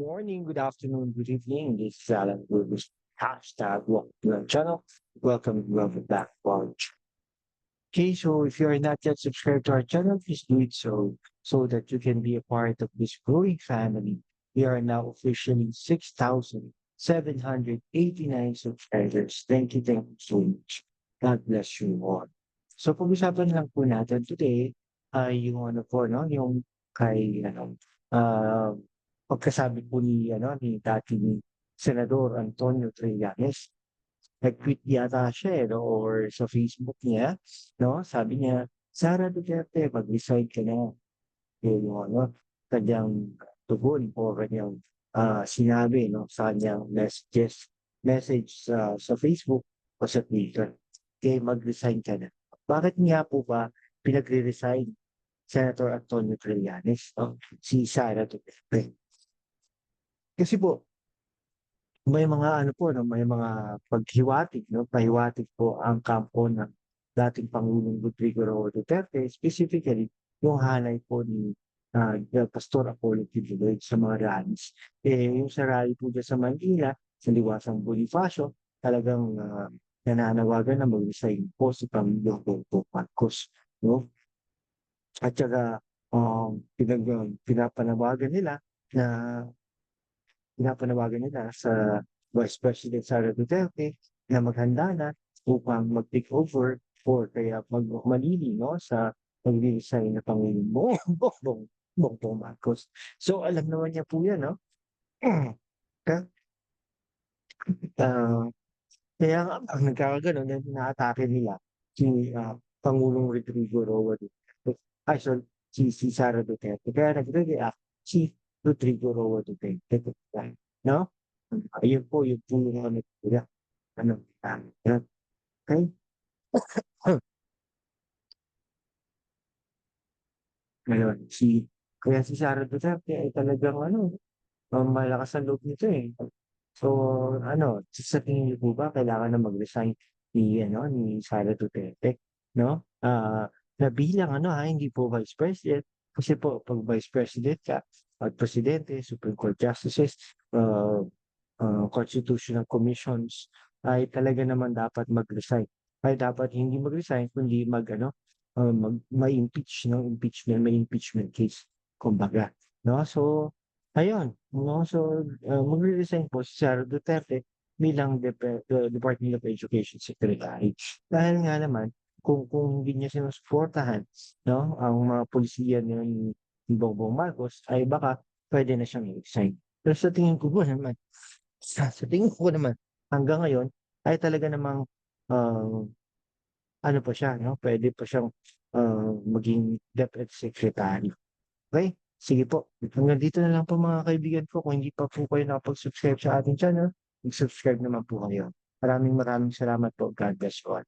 morning, good afternoon, good evening. This is Alan Burgos. Hashtag welcome to our channel. Welcome back to our channel. Okay, so if you are not yet subscribed to our channel, please do it so that you can be a part of this growing family. We are now officially 6,789 subscribers. Thank you so much. God bless you all. So pag-usapan lang po natin today ay yung ano po, no, yung kay ah pagkasabi po ni dating Senador Antonio Trillanes. Nag-tweet yata siya, eh, 'no, or sa Facebook niya, 'no, sabi niya, "Sara Duterte, mag-resign ka na." Yun yung kanyang tugon o kanyang, sinabi, 'no, sa kanyang message sa Facebook o sa Twitter, eh, "Mag-resign ka na." Bakit nga po ba pinagre-resign Senator Antonio Trillanes, 'no, si Sara Duterte? Kasi po may mga ano po 'no, may mga paghiwatig 'no, pahiwatig po ang kampo ng dating Pangulong Rodrigo Roa Duterte, specifically yung hanay po ni Pastor Apollo Kibuloy sa mga rallies. Eh, yung sa rally po diyan sa Manila, sa Liwasang Bonifacio, talagang, nananawagan na mag-resign po si Pangulong Bongbong Marcos 'no. At saka, na pinapanawagan nila sa Vice President Sara Duterte na maghanda na upang mag-take over or kaya manili 'no, sa magre-resign na Pangulong Bongbong Marcos. So, alam naman niya po 'yan 'no. Ka ah, Kaya nga ang nagkakagano'n na inaatake nila Pangulong Rodrigo Roa Duterte, si Sara Duterte. Kaya nagre-react si Rodrigo Roa Duterte, 'no? Ayun po yung ano nila, ano, yan, okey? Ngayon kaya si Sara Duterte ay talagang malakas ang loob nito, eh. So sa tingin niyo po ba kailangan na mag-resign ni Sara Duterte 'no? Na bilang hindi po Vice President, kasi po 'pag Vice President ka at Presidente, Supreme Court Justices, ah, constitutional commissions ay talaga naman dapat mag-resign. Ay dapat hindi mag-resign kundi ma-impeach 'no, may impeachment case kumbaga 'no. So ayun 'no, so, magre-resign po si Sara Duterte bilang Department of Education Secretary. Dahil nga naman kung hindi niya sinusuportahan 'no, ang mga pulisiya ni Bongbong Marcos ay baka puwede na siyang i-resign. Pero sa tingin ko naman hanggang ngayon ay talaga namang, ah, ano pa siya 'no, puwede pa siyang, maging DepEd Secretary. Okey, sige po. Hanggang dito na lang po mga kaibigan ko. Kung hindi pa po kayo nakapag-subscribe sa ating channel, mag-subscribe naman po kayo. Maraming salamat po. God bless you all.